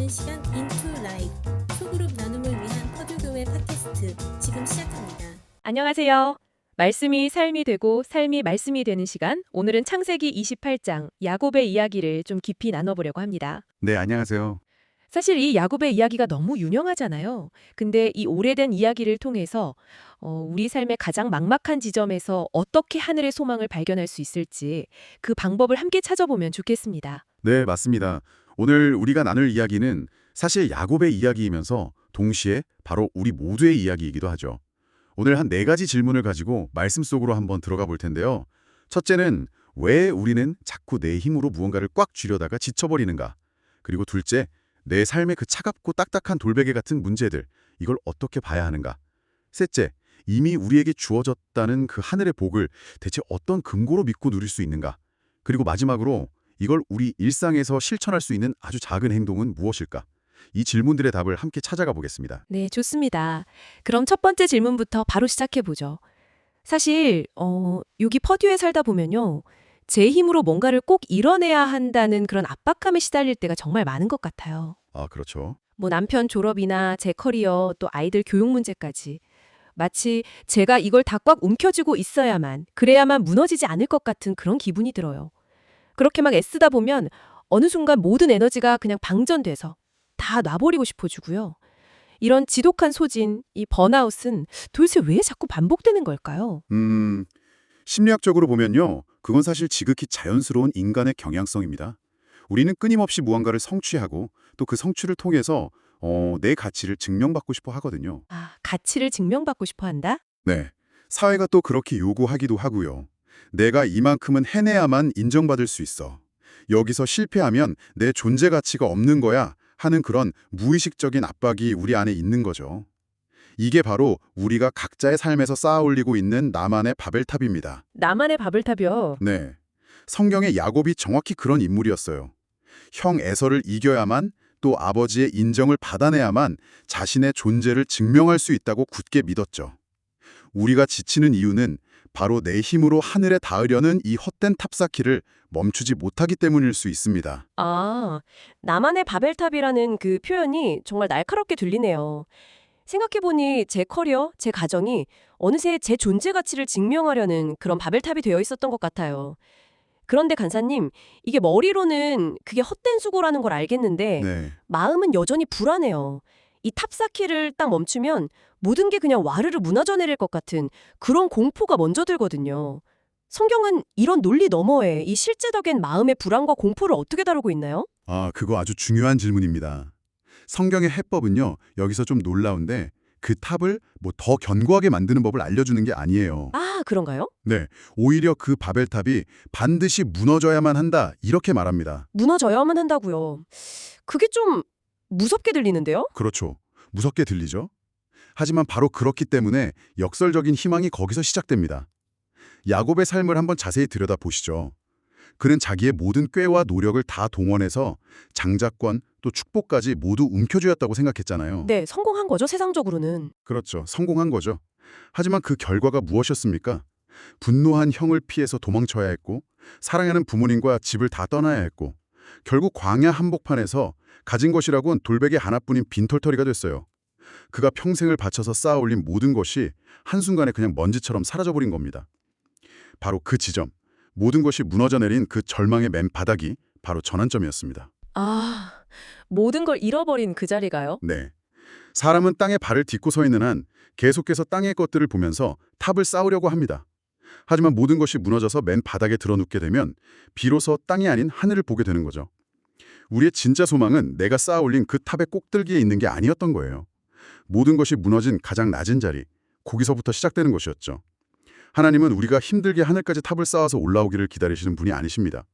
시간 인투 라이프 소그룹 나눔을 위한 퍼즐교회 팟캐스트 지금 시작합니다. 안녕하세요. 말씀이 삶이 되고 삶이 말씀이 되는 시간, 오늘은 창세기 28장 야곱의 이야기를 좀 깊이 나눠보려고 합니다. 네, 안녕하세요. 사실 이 야곱의 이야기가 너무 유명하잖아요. 근데 이 오래된 이야기를 통해서 우리 삶의 가장 막막한 지점에서 어떻게 하늘의 소망을 발견할 수 있을지 그 방법을 함께 찾아보면 좋겠습니다. 네, 맞습니다. 오늘 우리가 나눌 이야기는 사실 야곱의 이야기이면서 동시에 바로 우리 모두의 이야기이기도 하죠. 오늘 한 4가지 질문을 가지고 말씀 속으로 한번 들어가 볼 텐데요. 첫째는 왜 우리는 자꾸 내 힘으로 무언가를 꽉 쥐려다가 지쳐버리는가? 그리고 둘째, 내 삶의 그 차갑고 딱딱한 돌베개 같은 문제들, 이걸 어떻게 봐야 하는가? 셋째, 이미 우리에게 주어졌다는 그 하늘의 복을 대체 어떤 근거로 믿고 누릴 수 있는가? 그리고 마지막으로 이걸 우리 일상에서 실천할 수 있는 아주 작은 행동은 무엇일까? 이 질문들의 답을 함께 찾아가 보겠습니다. 네, 좋습니다. 그럼 첫 번째 질문부터 바로 시작해보죠. 사실 여기 퍼듀에 살다 보면요. 제 힘으로 뭔가를 꼭 이뤄내야 한다는 그런 압박감에 시달릴 때가 정말 많은 것 같아요. 아, 그렇죠. 뭐 남편 졸업이나 제 커리어, 또 아이들 교육 문제까지. 마치 제가 이걸 다 꽉 움켜쥐고 있어야만, 그래야만 무너지지 않을 것 같은 그런 기분이 들어요. 그렇게 막 애쓰다 보면 어느 순간 모든 에너지가 그냥 방전돼서 다 놔버리고 싶어지고요. 이런 지독한 소진, 이 번아웃은 도대체 왜 자꾸 반복되는 걸까요? 심리학적으로 보면요. 그건 사실 지극히 자연스러운 인간의 경향성입니다. 우리는 끊임없이 무언가를 성취하고 또 그 성취를 통해서 내 가치를 증명받고 싶어 하거든요. 아, 가치를 증명받고 싶어 한다? 네. 사회가 또 그렇게 요구하기도 하고요. 내가 이만큼은 해내야만 인정받을 수 있어. 여기서 실패하면 내 존재 가치가 없는 거야 하는 그런 무의식적인 압박이 우리 안에 있는 거죠. 이게 바로 우리가 각자의 삶에서 쌓아 올리고 있는 나만의 바벨탑입니다. 나만의 바벨탑이요. 네. 성경의 야곱이 정확히 그런 인물이었어요. 형 에서를 이겨야만 또 아버지의 인정을 받아내야만 자신의 존재를 증명할 수 있다고 굳게 믿었죠. 우리가 지치는 이유는 바로 내 힘으로 하늘에 닿으려는 이 헛된 탑쌓기를 멈추지 못하기 때문일 수 있습니다. 아, 나만의 바벨탑이라는 그 표현이 정말 날카롭게 들리네요. 생각해보니 제 커리어, 제 가정이 어느새 제 존재 가치를 증명하려는 그런 바벨탑이 되어 있었던 것 같아요. 그런데 간사님, 이게 머리로는 그게 헛된 수고라는 걸 알겠는데 네. 마음은 여전히 불안해요. 이 탑쌓기를 딱 멈추면 모든 게 그냥 와르르 무너져 내릴 것 같은 그런 공포가 먼저 들거든요. 성경은 이런 논리 너머에 이 실제적인 마음의 불안과 공포를 어떻게 다루고 있나요? 아, 그거 아주 중요한 질문입니다. 성경의 해법은요, 여기서 좀 놀라운데 그 탑을 뭐 더 견고하게 만드는 법을 알려주는 게 아니에요. 아, 그런가요? 네, 오히려 그 바벨탑이 반드시 무너져야만 한다, 이렇게 말합니다. 무너져야만 한다고요. 그게 좀 무섭게 들리는데요? 그렇죠. 무섭게 들리죠? 하지만 바로 그렇기 때문에 역설적인 희망이 거기서 시작됩니다. 야곱의 삶을 한번 자세히 들여다보시죠. 그는 자기의 모든 꾀와 노력을 다 동원해서 장자권 또 축복까지 모두 움켜쥐었다고 생각했잖아요. 네, 성공한 거죠, 세상적으로는. 그렇죠. 성공한 거죠. 하지만 그 결과가 무엇이었습니까? 분노한 형을 피해서 도망쳐야 했고 사랑하는 부모님과 집을 다 떠나야 했고 결국 광야 한복판에서 가진 것이라곤 돌베개 하나뿐인 빈털터리가 됐어요. 그가 평생을 바쳐서 쌓아올린 모든 것이 한순간에 그냥 먼지처럼 사라져버린 겁니다. 바로 그 지점, 모든 것이 무너져 내린 그 절망의 맨 바닥이 바로 전환점이었습니다. 아, 모든 걸 잃어버린 그 자리가요? 네. 사람은 땅에 발을 딛고 서 있는 한 계속해서 땅의 것들을 보면서 탑을 쌓으려고 합니다. 하지만 모든 것이 무너져서 맨 바닥에 드러눕게 되면 비로소 땅이 아닌 하늘을 보게 되는 거죠. 우리의 진짜 소망은 내가 쌓아올린 그 탑의 꼭대기에 있는 게 아니었던 거예요. 모든 것이 무너진 가장 낮은 자리, 거기서부터 시작되는 것이었죠. 하나님은 우리가 힘들게 하늘까지 탑을 쌓아서 올라오기를 기다리시는 분이 아니십니다.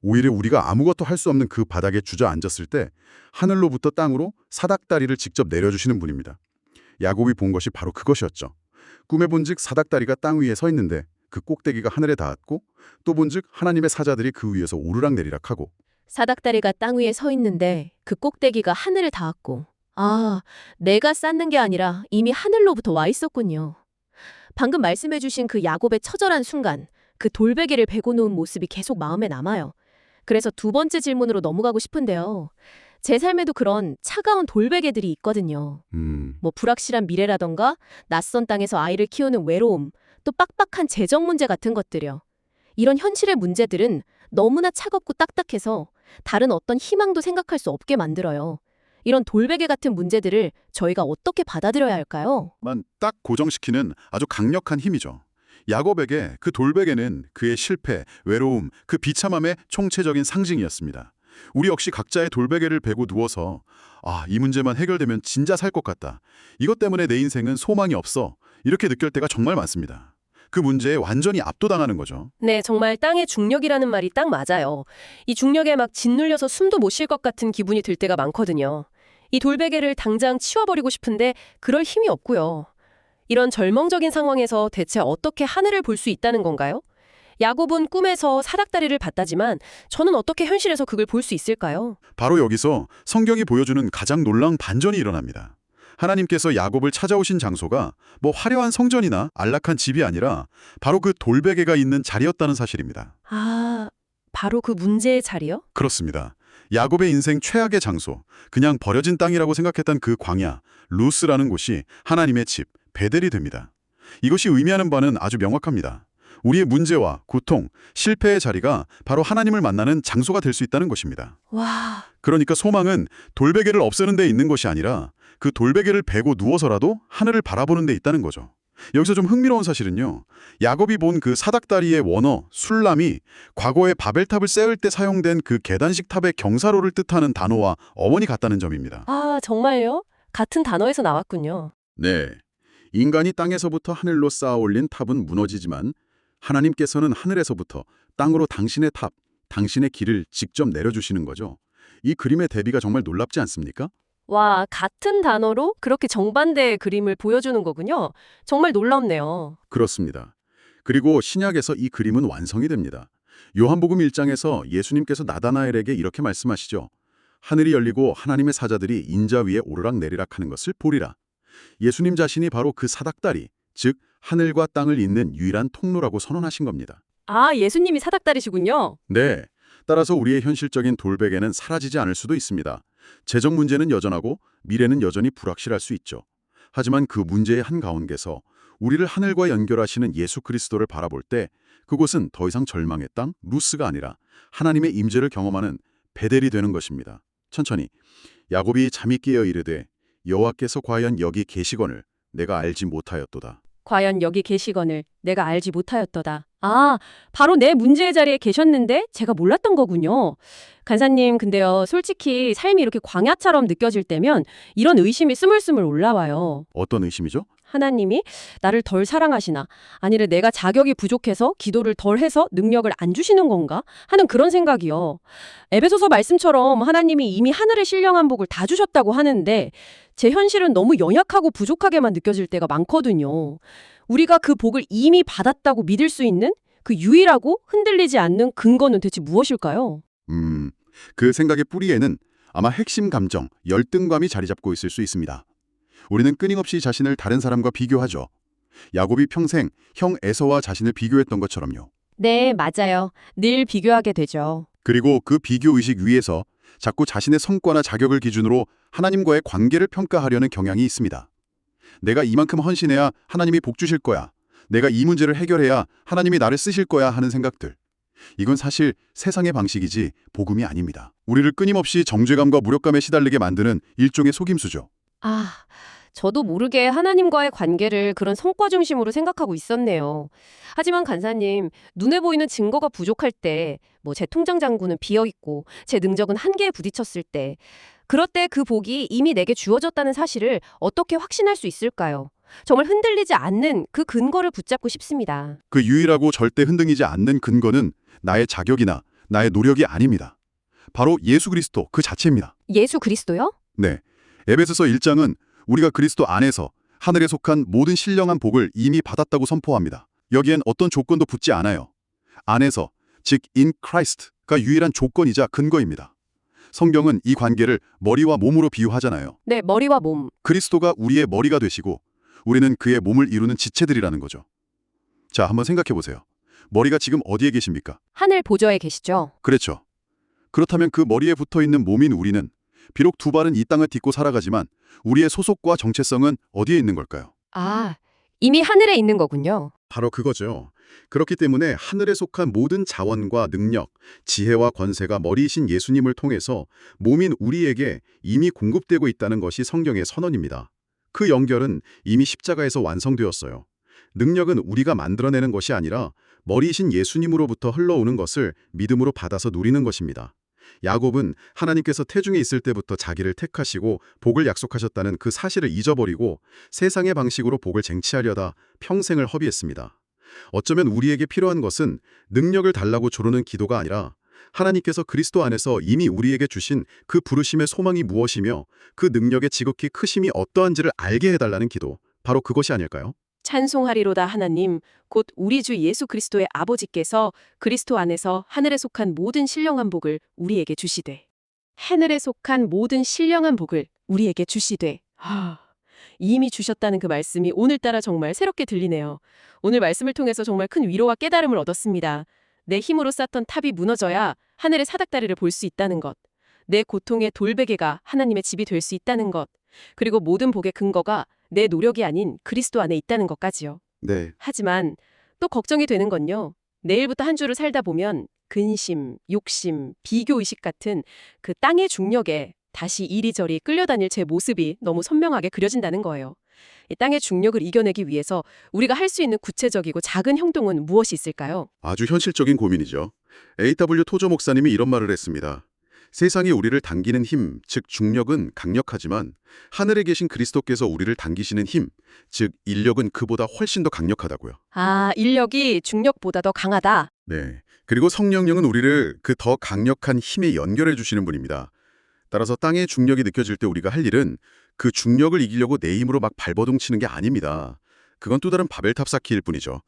오히려 우리가 아무것도 할 수 없는 그 바닥에 주저앉았을 때 하늘로부터 땅으로 사닥다리를 직접 내려주시는 분입니다. 야곱이 본 것이 바로 그것이었죠. 꿈에 본즉 사닥다리가 땅 위에 서 있는데 그 꼭대기가 하늘에 닿았고 또 본즉 하나님의 사자들이 그 위에서 오르락내리락하고 사닥다리가 땅 위에 서 있는데 그 꼭대기가 하늘에 닿았고. 아, 내가 쌓는 게 아니라 이미 하늘로부터 와 있었군요. 방금 말씀해주신 그 야곱의 처절한 순간, 그 돌베개를 베고 놓은 모습이 계속 마음에 남아요. 그래서 두 번째 질문으로 넘어가고 싶은데요. 제 삶에도 그런 차가운 돌베개들이 있거든요. 뭐 불확실한 미래라던가 낯선 땅에서 아이를 키우는 외로움, 또 빡빡한 재정 문제 같은 것들이요. 이런 현실의 문제들은 너무나 차갑고 딱딱해서 다른 어떤 희망도 생각할 수 없게 만들어요. 이런 돌베개 같은 문제들을 저희가 어떻게 받아들여야 할까요? 만 딱 고정시키는 아주 강력한 힘이죠. 야곱에게 그 돌베개는 그의 실패, 외로움, 그 비참함의 총체적인 상징이었습니다. 우리 역시 각자의 돌베개를 베고 누워서 이 문제만 해결되면 진짜 살 것 같다. 이것 때문에 내 인생은 소망이 없어. 이렇게 느낄 때가 정말 많습니다. 그 문제에 완전히 압도당하는 거죠. 네, 정말 땅의 중력이라는 말이 딱 맞아요. 이 중력에 막 짓눌려서 숨도 못 쉴 것 같은 기분이 들 때가 많거든요. 이 돌베개를 당장 치워버리고 싶은데 그럴 힘이 없고요. 이런 절망적인 상황에서 대체 어떻게 하늘을 볼 수 있다는 건가요? 야곱은 꿈에서 사닥다리를 봤다지만 저는 어떻게 현실에서 그걸 볼 수 있을까요? 바로 여기서 성경이 보여주는 가장 놀라운 반전이 일어납니다. 하나님께서 야곱을 찾아오신 장소가 뭐 화려한 성전이나 안락한 집이 아니라 바로 그 돌베개가 있는 자리였다는 사실입니다. 아, 바로 그 문제의 자리요? 그렇습니다. 야곱의 인생 최악의 장소, 그냥 버려진 땅이라고 생각했던 그 광야, 루스라는 곳이 하나님의 집, 베델이 됩니다. 이것이 의미하는 바는 아주 명확합니다. 우리의 문제와 고통, 실패의 자리가 바로 하나님을 만나는 장소가 될 수 있다는 것입니다. 와, 그러니까 소망은 돌베개를 없애는 데 있는 것이 아니라 그 돌베개를 베고 누워서라도 하늘을 바라보는 데 있다는 거죠. 여기서 좀 흥미로운 사실은요. 야곱이 본 그 사닥다리의 원어, 술람이 과거에 바벨탑을 세울 때 사용된 그 계단식 탑의 경사로를 뜻하는 단어와 어원이 같다는 점입니다. 아, 정말요? 같은 단어에서 나왔군요. 네. 인간이 땅에서부터 하늘로 쌓아 올린 탑은 무너지지만 하나님께서는 하늘에서부터 땅으로 당신의 탑, 당신의 길을 직접 내려주시는 거죠. 이 그림의 대비가 정말 놀랍지 않습니까? 와, 같은 단어로 그렇게 정반대의 그림을 보여주는 거군요. 정말 놀랍네요. 그렇습니다. 그리고 신약에서 이 그림은 완성이 됩니다. 요한복음 1장에서 예수님께서 나다나엘에게 이렇게 말씀하시죠. 하늘이 열리고 하나님의 사자들이 인자 위에 오르락 내리락 하는 것을 보리라. 예수님 자신이 바로 그 사닥다리, 즉 하늘과 땅을 잇는 유일한 통로라고 선언하신 겁니다. 아, 예수님이 사닥다리시군요. 네. 따라서 우리의 현실적인 돌베개는 사라지지 않을 수도 있습니다. 재정 문제는 여전하고 미래는 여전히 불확실할 수 있죠. 하지만 그 문제의 한가운데서 우리를 하늘과 연결하시는 예수 그리스도를 바라볼 때 그곳은 더 이상 절망의 땅, 루스가 아니라 하나님의 임재를 경험하는 베델이 되는 것입니다. 천천히 야곱이 잠이 깨어 이르되 여호와께서 과연 여기 계시거늘 내가 알지 못하였도다. 과연 여기 계시거늘 내가 알지 못하였도다. 아, 바로 내 문제의 자리에 계셨는데 제가 몰랐던 거군요. 간사님, 근데요, 솔직히 삶이 이렇게 광야처럼 느껴질 때면 이런 의심이 스물스물 올라와요. 어떤 의심이죠? 하나님이 나를 덜 사랑하시나? 아니면 내가 자격이 부족해서 기도를 덜 해서 능력을 안 주시는 건가? 하는 그런 생각이요. 에베소서 말씀처럼 하나님이 이미 하늘의 신령한 복을 다 주셨다고 하는데 제 현실은 너무 연약하고 부족하게만 느껴질 때가 많거든요. 우리가 그 복을 이미 받았다고 믿을 수 있는 그 유일하고 흔들리지 않는 근거는 대체 무엇일까요? 그 생각의 뿌리에는 아마 핵심 감정, 열등감이 자리 잡고 있을 수 있습니다. 우리는 끊임없이 자신을 다른 사람과 비교하죠. 야곱이 평생 형 에서와 자신을 비교했던 것처럼요. 네, 맞아요. 늘 비교하게 되죠. 그리고 그 비교의식 위에서 자꾸 자신의 성과나 자격을 기준으로 하나님과의 관계를 평가하려는 경향이 있습니다. 내가 이만큼 헌신해야 하나님이 복 주실 거야. 내가 이 문제를 해결해야 하나님이 나를 쓰실 거야 하는 생각들. 이건 사실 세상의 방식이지 복음이 아닙니다. 우리를 끊임없이 정죄감과 무력감에 시달리게 만드는 일종의 속임수죠. 아, 저도 모르게 하나님과의 관계를 그런 성과 중심으로 생각하고 있었네요. 하지만 간사님, 눈에 보이는 증거가 부족할 때, 제 통장 잔고는 비어있고 제 능력은 한계에 부딪혔을 때, 그럴 때 그 복이 이미 내게 주어졌다는 사실을 어떻게 확신할 수 있을까요? 정말 흔들리지 않는 그 근거를 붙잡고 싶습니다. 그 유일하고 절대 흔들리지 않는 근거는 나의 자격이나 나의 노력이 아닙니다. 바로 예수 그리스도 그 자체입니다. 예수 그리스도요? 네. 에베소서 1장은 우리가 그리스도 안에서 하늘에 속한 모든 신령한 복을 이미 받았다고 선포합니다. 여기엔 어떤 조건도 붙지 않아요. 안에서, 즉 in Christ가 유일한 조건이자 근거입니다. 성경은 이 관계를 머리와 몸으로 비유하잖아요. 네, 머리와 몸. 그리스도가 우리의 머리가 되시고 우리는 그의 몸을 이루는 지체들이라는 거죠. 자, 한번 생각해 보세요. 머리가 지금 어디에 계십니까? 하늘 보좌에 계시죠? 그렇죠. 그렇다면 그 머리에 붙어있는 몸인 우리는 비록 두 발은 이 땅을 딛고 살아가지만 우리의 소속과 정체성은 어디에 있는 걸까요? 아, 이미 하늘에 있는 거군요. 바로 그거죠. 그렇기 때문에 하늘에 속한 모든 자원과 능력, 지혜와 권세가 머리이신 예수님을 통해서 몸인 우리에게 이미 공급되고 있다는 것이 성경의 선언입니다. 그 연결은 이미 십자가에서 완성되었어요. 능력은 우리가 만들어내는 것이 아니라 머리이신 예수님으로부터 흘러오는 것을 믿음으로 받아서 누리는 것입니다. 야곱은 하나님께서 태중에 있을 때부터 자기를 택하시고 복을 약속하셨다는 그 사실을 잊어버리고 세상의 방식으로 복을 쟁취하려다 평생을 허비했습니다. 어쩌면 우리에게 필요한 것은 능력을 달라고 조르는 기도가 아니라 하나님께서 그리스도 안에서 이미 우리에게 주신 그 부르심의 소망이 무엇이며 그 능력의 지극히 크심이 어떠한지를 알게 해달라는 기도, 바로 그것이 아닐까요? 찬송하리로다 하나님, 곧 우리 주 예수 그리스도의 아버지께서 그리스도 안에서 하늘에 속한 모든 신령한 복을 우리에게 주시되. 하늘에 속한 모든 신령한 복을 우리에게 주시되. 이미 주셨다는 그 말씀이 오늘따라 정말 새롭게 들리네요. 오늘 말씀을 통해서 정말 큰 위로와 깨달음을 얻었습니다. 내 힘으로 쌓던 탑이 무너져야 하늘의 사닥다리를 볼 수 있다는 것. 내 고통의 돌베개가 하나님의 집이 될 수 있다는 것. 그리고 모든 복의 근거가 내 노력이 아닌 그리스도 안에 있다는 것까지요. 네. 하지만 또 걱정이 되는 건요. 내일부터 한 주를 살다 보면 근심, 욕심, 비교의식 같은 그 땅의 중력에 다시 이리저리 끌려다닐 제 모습이 너무 선명하게 그려진다는 거예요. 이 땅의 중력을 이겨내기 위해서 우리가 할 수 있는 구체적이고 작은 행동은 무엇이 있을까요? 아주 현실적인 고민이죠. A.W. 토저 목사님이 이런 말을 했습니다. 세상이 우리를 당기는 힘, 즉 중력은 강력하지만 하늘에 계신 그리스도께서 우리를 당기시는 힘, 즉 인력은 그보다 훨씬 더 강력하다고요. 아, 인력이 중력보다 더 강하다. 네. 그리고 성령님은 우리를 그 더 강력한 힘에 연결해 주시는 분입니다. 따라서 땅의 중력이 느껴질 때 우리가 할 일은 그 중력을 이기려고 내 힘으로 막 발버둥 치는 게 아닙니다. 그건 또 다른 바벨탑 쌓기일 뿐이죠.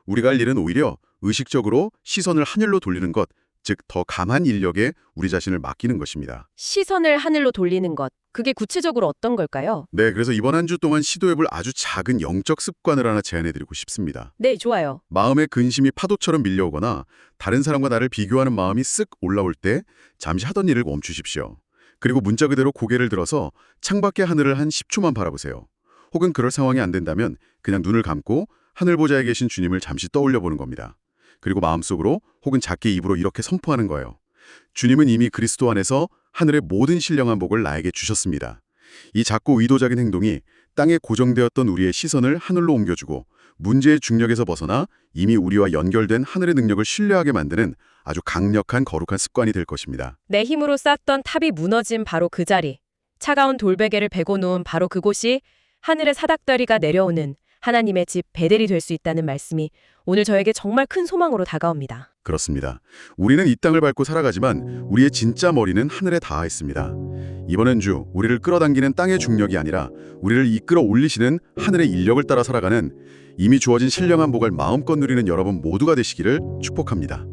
우리가 할 일은 오히려 의식적으로 시선을 하늘로 돌리는 것, 즉 더 강한 인력에 우리 자신을 맡기는 것입니다. 시선을 하늘로 돌리는 것. 그게 구체적으로 어떤 걸까요? 네, 그래서 이번 한 주 동안 시도해볼 아주 작은 영적 습관을 하나 제안해드리고 싶습니다. 네, 좋아요. 마음의 근심이 파도처럼 밀려오거나 다른 사람과 나를 비교하는 마음이 쓱 올라올 때 잠시 하던 일을 멈추십시오. 그리고 문자 그대로 고개를 들어서 창밖의 하늘을 한 10초만 바라보세요. 혹은 그럴 상황이 안 된다면 그냥 눈을 감고 하늘 보좌에 계신 주님을 잠시 떠올려 보는 겁니다. 그리고 마음속으로 혹은 작게 입으로 이렇게 선포하는 거예요. 주님은 이미 그리스도 안에서 하늘의 모든 신령한 복을 나에게 주셨습니다. 이 작고 의도적인 행동이 땅에 고정되었던 우리의 시선을 하늘로 옮겨주고 문제의 중력에서 벗어나 이미 우리와 연결된 하늘의 능력을 신뢰하게 만드는 아주 강력한 거룩한 습관이 될 것입니다. 내 힘으로 쌓던 탑이 무너진 바로 그 자리. 차가운 돌베개를 베고 누운 바로 그곳이 하늘의 사닥다리가 내려오는 하나님의 집 베델이 될 수 있다는 말씀이 오늘 저에게 정말 큰 소망으로 다가옵니다. 그렇습니다. 우리는 이 땅을 밟고 살아가지만 우리의 진짜 머리는 하늘에 닿아 있습니다. 이번 한 주 우리를 끌어당기는 땅의 중력이 아니라 우리를 이끌어 올리시는 하늘의 인력을 따라 살아가는 이미 주어진 신령한 복을 마음껏 누리는 여러분 모두가 되시기를 축복합니다.